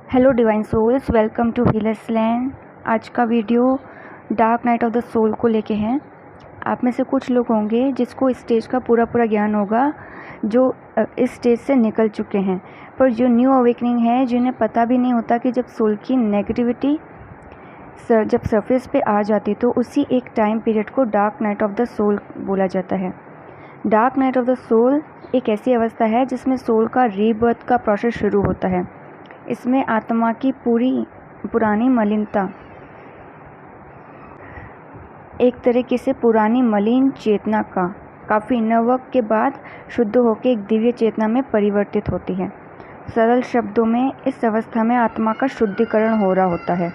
Hello divine souls, welcome to healers land. आज का video dark night of the soul को लेके हैं। आप में से कुछ लोग होंगे जिसको इस स्टेज का पूरा ज्ञान होगा, जो इस स्टेज से निकल चुके हैं। पर जो न्यू अवेकनिंग है, जिन्हें पता भी नहीं होता कि जब सोल की नेगेटिविटी जब सरफेस पे आ जाती तो उसी एक टाइम पीरियड को dark night of the soul बोला जाता है। Dark night of the soul एक ऐसी अवस्था है जिसमें सोल का रीबर्थ का प्रोसेस शुरू होता है। इसमें आत्मा की पुरानी मलिनता, एक तरीके से पुरानी मलिन चेतना का काफ़ी इनर वर्क के बाद शुद्ध होकर एक दिव्य चेतना में परिवर्तित होती है। सरल शब्दों में इस अवस्था में आत्मा का शुद्धिकरण हो रहा होता है।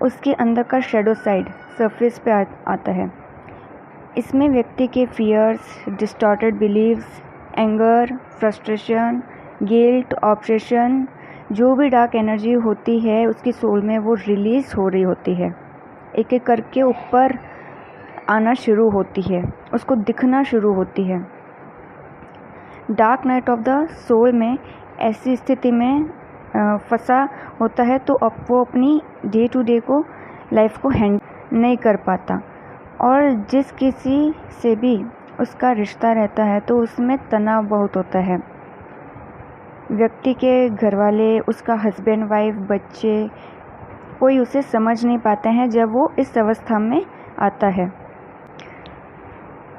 उसके अंदर का शैडो साइड सरफेस पे आता है। इसमें व्यक्ति के fears, distorted beliefs, anger, frustration, guilt, obsession, जो भी डार्क एनर्जी होती है उसकी सोल में वो रिलीज़ हो रही होती है। एक एक करके ऊपर आना शुरू होती है, उसको दिखना शुरू होती है। Dark night of the soul में ऐसी स्थिति में फंसा होता है तो अब वो अपनी डे टू डे को लाइफ को हैंडल नहीं कर पाता, और जिस किसी से भी उसका रिश्ता रहता है तो उसमें तनाव बहुत होता है। व्यक्ति के घर वाले, उसका हस्बैंड वाइफ, बच्चे, कोई उसे समझ नहीं पाते हैं जब वो इस अवस्था में आता है,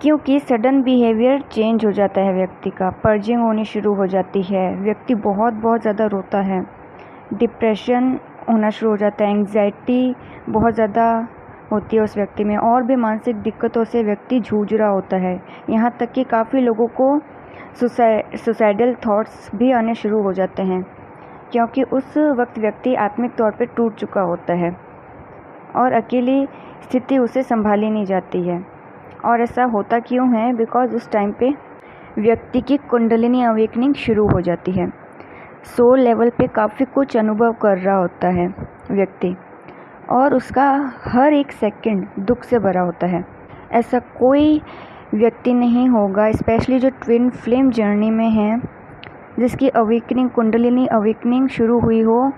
क्योंकि सडन बिहेवियर चेंज हो जाता है। व्यक्ति का पर्जिंग होनी शुरू हो जाती है। व्यक्ति बहुत ज़्यादा रोता है। डिप्रेशन होना शुरू हो जाता है। एंग्जाइटी बहुत ज़्यादा होती है उस व्यक्ति में, और भी मानसिक दिक्कतों से व्यक्ति जूझ रहा होता है। यहाँ तक कि काफ़ी लोगों को सुसाइडल थॉट्स भी आने शुरू हो जाते हैं, क्योंकि उस वक्त व्यक्ति आत्मिक तौर पे टूट चुका होता है और अकेली स्थिति उसे संभाली नहीं जाती है। और ऐसा होता क्यों है? बिकॉज उस टाइम पे व्यक्ति की कुंडलिनी अवेकनिंग शुरू हो जाती है। सोल लेवल पे काफ़ी कुछ अनुभव कर रहा होता है व्यक्ति, और उसका हर एक सेकंड दुख से भरा होता है। ऐसा कोई व्यक्ति नहीं होगा, स्पेशली जो ट्विन फ्लेम जर्नी में है, जिसकी अवेकनिंग, कुंडलिनी अवेकनिंग शुरू हुई हो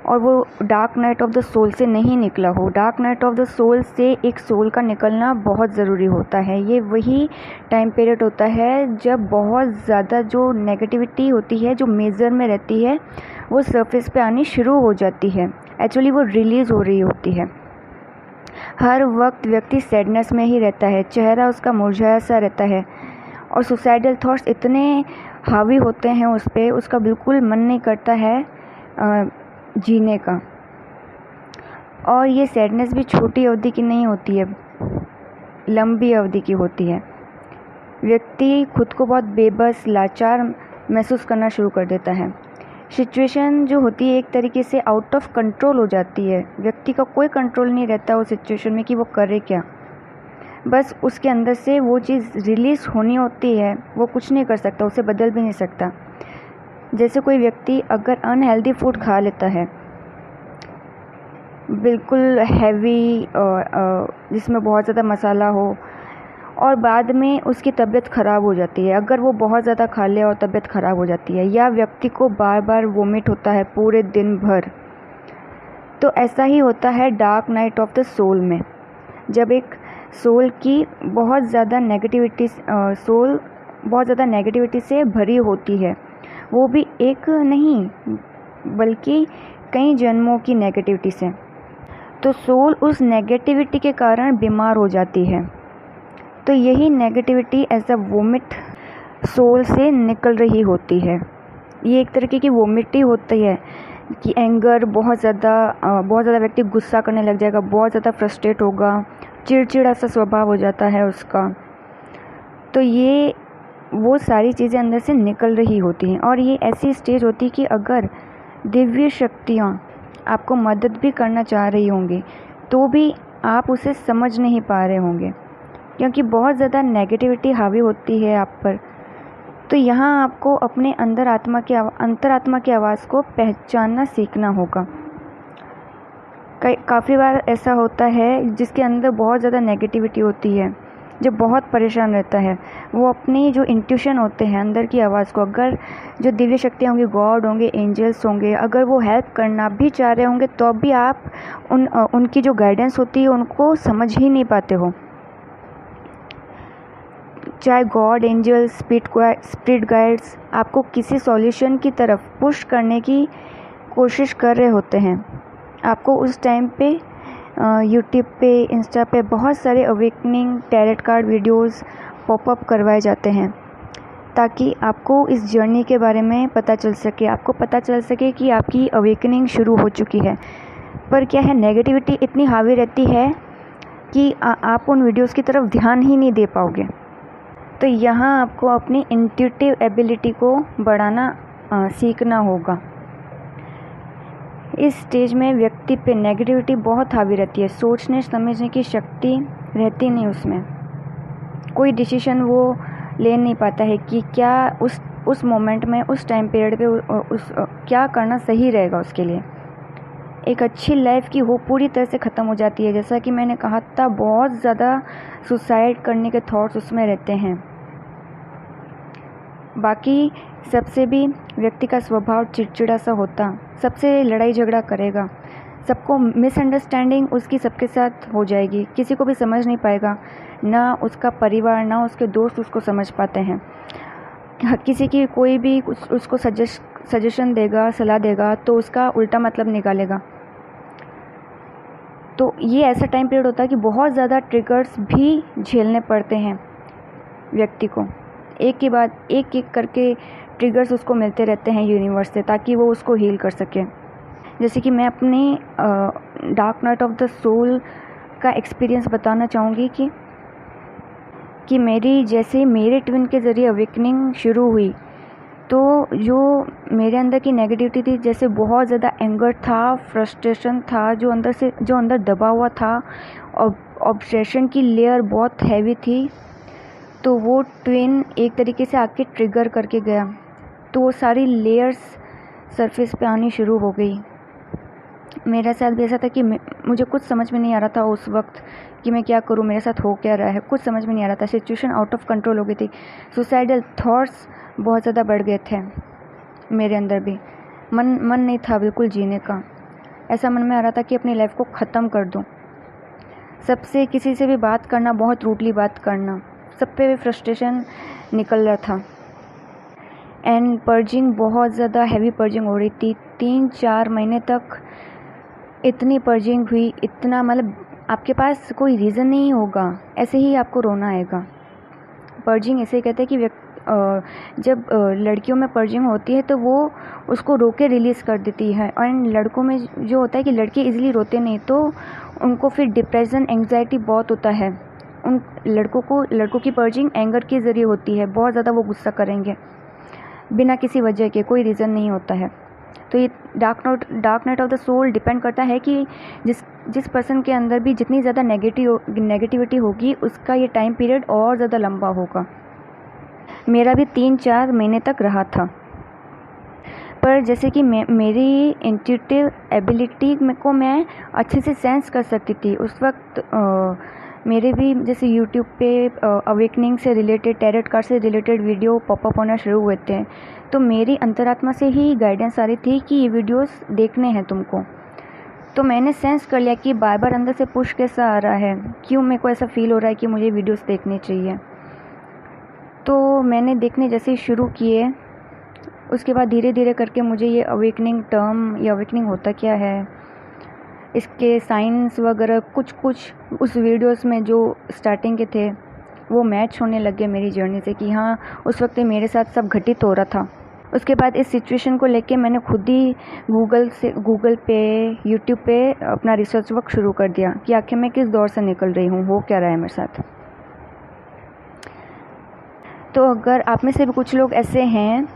और वो dark night of the soul से नहीं निकला हो। Dark night of the soul से एक सोल का निकलना बहुत ज़रूरी होता है। ये वही टाइम पीरियड होता है जब बहुत ज़्यादा जो नेगेटिविटी होती है, जो मेजर में रहती है, वो सरफेस पे आनी शुरू हो जाती है। एक्चुअली वो रिलीज़ हो रही होती है। हर वक्त व्यक्ति सैडनेस में ही रहता है, चेहरा उसका मुरझाया सा रहता है, और सुसाइडल थॉट्स इतने हावी होते हैं उस पर, उसका बिल्कुल मन नहीं करता है जीने का। और ये सैडनेस भी छोटी अवधि की नहीं होती है, लंबी अवधि की होती है। व्यक्ति खुद को बहुत बेबस, लाचार महसूस करना शुरू कर देता है। सिचुएशन जो होती है एक तरीके से आउट ऑफ कंट्रोल हो जाती है। व्यक्ति का कोई कंट्रोल नहीं रहता उस सिचुएशन में कि वो करे क्या। बस उसके अंदर से वो चीज़ रिलीज़ होनी होती है, वो कुछ नहीं कर सकता, उसे बदल भी नहीं सकता। जैसे कोई व्यक्ति अगर अनहेल्दी फूड खा लेता है, बिल्कुल हैवी, जिसमें बहुत ज़्यादा मसाला हो, और बाद में उसकी तबीयत ख़राब हो जाती है। अगर वो बहुत ज़्यादा खा ले और तबीयत ख़राब हो जाती है, या व्यक्ति को बार बार वोमिट होता है पूरे दिन भर, तो ऐसा ही होता है dark night of the soul में। जब एक सोल की बहुत ज़्यादा नेगेटिविटी से भरी होती है, वो भी एक नहीं बल्कि कई जन्मों की नेगेटिविटी से, तो सोल उस नेगेटिविटी के कारण बीमार हो जाती है। तो यही negativity as a vomit soul से निकल रही होती है। ये एक तरीके की वोमिट ही होती है कि एंगर, बहुत ज़्यादा व्यक्ति गुस्सा करने लग जाएगा, बहुत ज़्यादा फ्रस्ट्रेट होगा, चिड़चिड़ा सा स्वभाव हो जाता है उसका। तो ये वो सारी चीज़ें अंदर से निकल रही होती हैं। और ये ऐसी स्टेज होती है कि अगर दिव्य शक्तियाँ आपको मदद भी करना चाह रही होंगी तो भी आप उसे समझ नहीं पा रहे होंगे, क्योंकि बहुत ज़्यादा नेगेटिविटी हावी होती है आप पर। तो यहाँ आपको अपने अंतरात्मा की आवाज़ को पहचानना सीखना होगा। काफ़ी बार ऐसा होता है जिसके अंदर बहुत ज़्यादा नेगेटिविटी होती है, जो बहुत परेशान रहता है, वो अपनी जो इंट्यूशन होते हैं, अंदर की आवाज़ को, अगर जो दिव्य शक्तियाँ होंगी, गॉड होंगे, एंजल्स होंगे, अगर वो हेल्प करना भी चाह रहे होंगे तो भी आप उनकी जो गाइडेंस होती है उनको समझ ही नहीं पाते हो। चाहे गॉड, एंजल्स, स्पिरिट गाइड्स आपको किसी सॉल्यूशन की तरफ पुश करने की कोशिश कर रहे होते हैं। आपको उस टाइम पे यूट्यूब पे, इंस्टा पे बहुत सारे awakening tarot card videos popup करवाए जाते हैं ताकि आपको इस जर्नी के बारे में पता चल सके, आपको पता चल सके कि आपकी अवेकनिंग शुरू हो चुकी है। पर क्या है, नेगेटिविटी इतनी हावी रहती है कि आप उन वीडियोस की तरफ ध्यान ही नहीं दे पाओगे। तो यहाँ आपको अपनी इंट्यूटिव एबिलिटी को बढ़ाना सीखना होगा। इस स्टेज में व्यक्ति पे नेगेटिविटी बहुत हावी रहती है, सोचने समझने की शक्ति रहती नहीं उसमें, कोई डिसीजन वो ले नहीं पाता है कि क्या उस मोमेंट में, उस टाइम पीरियड पे क्या करना सही रहेगा उसके लिए। एक अच्छी लाइफ की होप पूरी तरह से ख़त्म हो जाती है। जैसा कि मैंने कहा था, बहुत ज़्यादा सुसाइड करने के थॉट्स उसमें रहते हैं। बाकी सबसे भी व्यक्ति का स्वभाव चिड़चिड़ा सा होता, सबसे लड़ाई झगड़ा करेगा, सबको मिसअंडरस्टैंडिंग उसकी सबके साथ हो जाएगी, किसी को भी समझ नहीं पाएगा, ना उसका परिवार ना उसके दोस्त उसको समझ पाते हैं। किसी की कोई भी उसको सजेशन देगा, सलाह देगा तो उसका उल्टा मतलब निकालेगा। तो ये ऐसा टाइम पीरियड होता है कि बहुत ज़्यादा ट्रिगर्स भी झेलने पड़ते हैं व्यक्ति को। एक के बाद एक करके ट्रिगर्स उसको मिलते रहते हैं यूनिवर्स से, ताकि वो उसको हील कर सके। जैसे कि मैं अपनी dark night of the soul का एक्सपीरियंस बताना चाहूँगी कि जैसे मेरे ट्विन के ज़रिए अवेकनिंग शुरू हुई, तो जो मेरे अंदर की नेगेटिविटी थी, जैसे बहुत ज़्यादा एंगर था, फ्रस्ट्रेशन था, जो अंदर दबा हुआ था, और ऑब्सेशन की लेयर बहुत हैवी थी, तो वो ट्विन एक तरीके से आके ट्रिगर करके गया, तो वो सारी लेयर्स सरफेस पे आनी शुरू हो गई। मेरे साथ भी ऐसा था कि मुझे कुछ समझ में नहीं आ रहा था उस वक्त कि मैं क्या करूं, मेरे साथ हो क्या रहा है, कुछ समझ में नहीं आ रहा था। सिचुएशन आउट ऑफ कंट्रोल हो गई थी, सुसाइडल थॉट्स बहुत ज़्यादा बढ़ गए थे मेरे अंदर भी। मन नहीं था बिल्कुल जीने का, ऐसा मन में आ रहा था कि अपनी लाइफ को ख़त्म कर दूं। सबसे किसी से भी बात करना, बहुत रूडली बात करना, सब पे भी फ्रस्ट्रेशन निकल रहा था। एंड पर्जिंग बहुत ज़्यादा हैवी पर्जिंग हो रही थी, 3-4 महीने तक इतनी पर्जिंग हुई, इतना मतलब आपके पास कोई रीज़न नहीं होगा, ऐसे ही आपको रोना आएगा। पर्जिंग ऐसे कहते हैं कि जब लड़कियों में पर्जिंग होती है तो वो उसको रोके रिलीज़ कर देती है, और लड़कों में जो होता है कि लड़के इजीली रोते नहीं, तो उनको फिर डिप्रेशन, एंग्जाइटी बहुत होता है। उन लड़कों की पर्जिंग एंगर के ज़रिए होती है, बहुत ज़्यादा वो गुस्सा करेंगे बिना किसी वजह के, कोई रीज़न नहीं होता है। तो ये dark night of the soul depend करता है कि जिस पर्सन के अंदर भी जितनी ज़्यादा नेगेटिविटी होगी, उसका ये टाइम पीरियड और ज़्यादा लंबा होगा। मेरा भी 3-4 महीने तक रहा था। पर जैसे कि मेरी इंट्यूटिव एबिलिटी को मैं अच्छे से सेंस कर सकती थी उस वक्त। मेरे भी जैसे यूट्यूब पे अवेकनिंग से रिलेटेड, टैरेट कार्ड से रिलेटेड वीडियो पॉपअप होना शुरू हुए थे, तो मेरी अंतरात्मा से ही गाइडेंस आ रही थी कि ये वीडियोस देखने हैं तुमको। तो मैंने सेंस कर लिया कि बार बार अंदर से पुश कैसा आ रहा है, क्यों मेरे को ऐसा फील हो रहा है कि मुझे वीडियोस देखने चाहिए। तो मैंने देखने जैसे शुरू किए, उसके बाद धीरे धीरे करके मुझे ये अवेकनिंग टर्म, ये अवेकनिंग होता क्या है, इसके साइंस वगैरह कुछ उस वीडियोस में जो स्टार्टिंग के थे वो मैच होने लग गए मेरी जर्नी से, कि हाँ उस वक्त मेरे साथ सब घटित हो रहा था। उसके बाद इस सिचुएशन को लेके मैंने खुद ही गूगल पे, यूट्यूब पे अपना रिसर्च वर्क शुरू कर दिया कि आखिर मैं किस दौर से निकल रही हूँ, हो क्या रहा है मेरे साथ। तो अगर आप में से भी कुछ लोग ऐसे हैं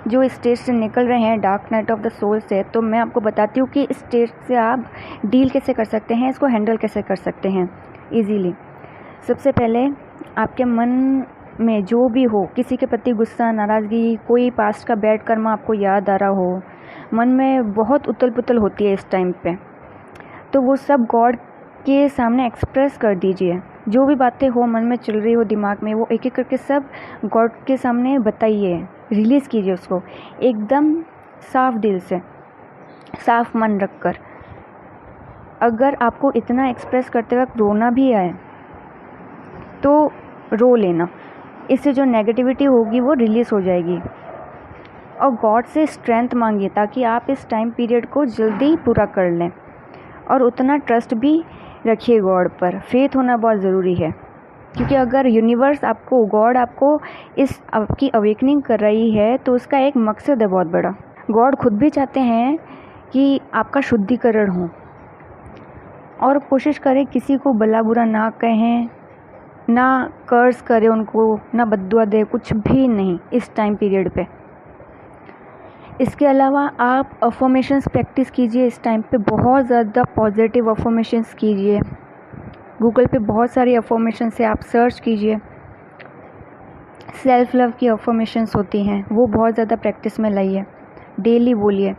जो इस स्टेज से निकल रहे हैं, dark night of the soul से, तो मैं आपको बताती हूँ कि इस स्टेज से आप डील कैसे कर सकते हैं, इसको हैंडल कैसे कर सकते हैं ईजीली। सबसे पहले आपके मन में जो भी हो, किसी के प्रति गुस्सा, नाराज़गी, कोई पास्ट का बैड कर्म आपको याद आ रहा हो, मन में बहुत उथल पुथल होती है इस टाइम पे, तो वो सब गॉड के सामने एक्सप्रेस कर दीजिए। जो भी बातें हो मन में चल रही हो दिमाग में, वो एक एक करके सब गॉड के सामने बताइए, रिलीज़ कीजिए उसको एकदम साफ दिल से, साफ मन रखकर। अगर आपको इतना एक्सप्रेस करते वक्त रोना भी आए तो रो लेना, इससे जो नेगेटिविटी होगी वो रिलीज़ हो जाएगी। और गॉड से स्ट्रेंथ मांगिए ताकि आप इस टाइम पीरियड को जल्दी पूरा कर लें। और उतना ट्रस्ट भी रखिए गॉड पर, फेथ होना बहुत ज़रूरी है, क्योंकि अगर यूनिवर्स आपको, गॉड आपको इस आपकी अवेकनिंग कर रही है तो उसका एक मकसद है बहुत बड़ा। गॉड खुद भी चाहते हैं कि आपका शुद्धिकरण हो, और कोशिश करें किसी को भला बुरा ना कहें, ना कर्ज करें उनको, ना बद्दुआ दे, कुछ भी नहीं इस टाइम पीरियड पे। इसके अलावा आप अफर्मेशंस प्रैक्टिस कीजिए इस टाइम पे, बहुत ज़्यादा पॉजिटिव अफर्मेशंस कीजिए। गूगल पे बहुत सारी अफर्मेशंस से आप सर्च कीजिए, सेल्फ लव की अफर्मेशंस होती हैं, वो बहुत ज़्यादा प्रैक्टिस में लाइए, डेली बोलिए।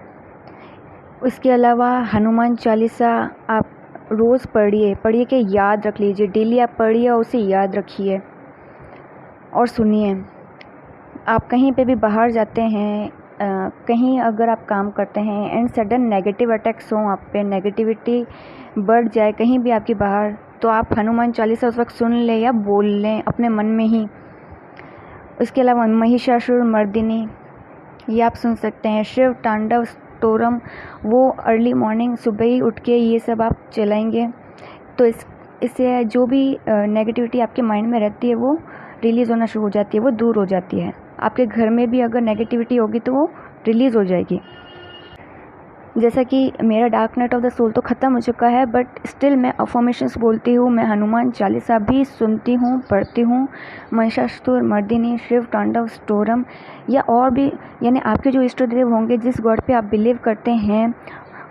इसके अलावा हनुमान चालीसा आप रोज़ पढ़िए कि याद रख लीजिए, डेली आप पढ़िए और उसे याद रखिए और सुनिए। आप कहीं पे भी बाहर जाते हैं, कहीं अगर आप काम करते हैं एंड सडन नेगेटिव अटैक्स हों आप पे, नेगेटिविटी बढ़ जाए कहीं भी आपकी बाहर, तो आप हनुमान चालीसा उस वक्त सुन लें या बोल लें अपने मन में ही। उसके अलावा महिषासुर मर्दिनी ये आप सुन सकते हैं, शिव तांडव स्तोत्रम, वो अर्ली मॉर्निंग सुबह ही उठ के ये सब आप चलाएंगे तो इससे जो भी नेगेटिविटी आपके माइंड में रहती है वो रिलीज़ होना शुरू हो जाती है, वो दूर हो जाती है। आपके घर में भी अगर नेगेटिविटी होगी तो वो रिलीज़ हो जाएगी। जैसा कि मेरा dark night of the soul तो ख़त्म हो चुका है, बट स्टिल मैं अफर्मेशंस बोलती हूँ, मैं हनुमान चालीसा भी सुनती हूँ, पढ़ती हूँ, महिषासुर मर्दिनी, शिव तांडव स्तोत्रम, या और भी, यानी आपके जो इष्ट देव होंगे, जिस गॉड पे आप बिलीव करते हैं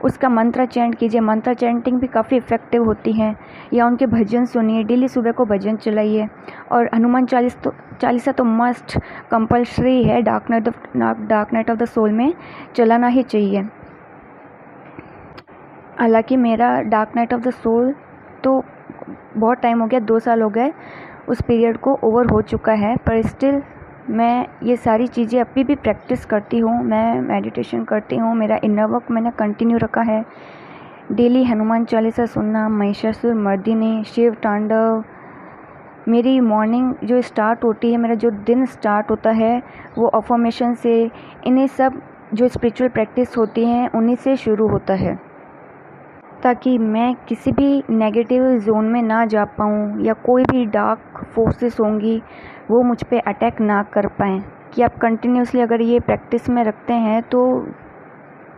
उसका मंत्र चैंट कीजिए। मंत्र चैंटिंग भी काफ़ी इफ़ेक्टिव होती हैं, या उनके भजन सुनिए, डेली सुबह को भजन चलाइए। और हनुमान चालीसा तो मस्ट कंपल्सरी है, dark night of the soul में चलाना ही चाहिए। हालांकि मेरा dark night of the soul तो बहुत टाइम हो गया, 2 साल हो गए, उस पीरियड को ओवर हो चुका है, पर स्टिल मैं ये सारी चीज़ें अभी भी प्रैक्टिस करती हूँ। मैं मेडिटेशन करती हूँ, मेरा इनर वर्क मैंने कंटिन्यू रखा है, डेली हनुमान चालीसा सुनना, महिषासुर मर्दिनी, शिव तांडव। मेरी मॉर्निंग जो स्टार्ट होती है, मेरा जो दिन स्टार्ट होता है वो अफर्मेशन से, इन्हीं सब जो स्पिरिचुअल प्रैक्टिस होती हैं उन्हीं से शुरू होता है, ताकि मैं किसी भी नेगेटिव जोन में ना जा पाऊँ, या कोई भी डार्क फोर्सेस होंगी वो मुझ पे अटैक ना कर पाएँ। कि आप कंटिन्यूसली अगर ये प्रैक्टिस में रखते हैं तो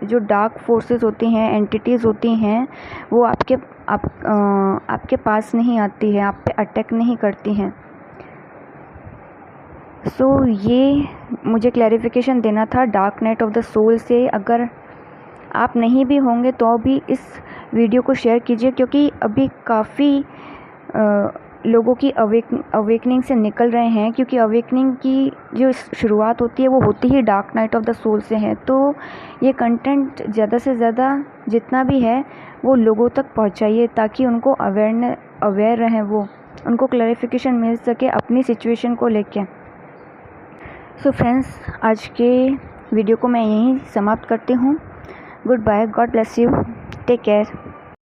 जो डार्क फोर्सेस होती हैं, एंटिटीज़ होती हैं, वो आपके पास नहीं आती है, आप पे अटैक नहीं करती हैं। सो ये मुझे क्लैरिफिकेशन देना था dark night of the soul से। अगर आप नहीं भी होंगे तो भी इस वीडियो को शेयर कीजिए, क्योंकि अभी काफ़ी लोगों की अवेकनिंग से निकल रहे हैं, क्योंकि अवेकनिंग की जो शुरुआत होती है वो होती ही dark night of the soul से है। तो ये कंटेंट ज़्यादा से ज़्यादा जितना भी है वो लोगों तक पहुंचाइए, ताकि उनको अवेयर रहें, वो उनको क्लैरिफिकेशन मिल सके अपनी सिचुएशन को लेके। सो फ्रेंड्स, आज के वीडियो को मैं यहीं समाप्त करती हूँ। Goodbye, God bless you, take care.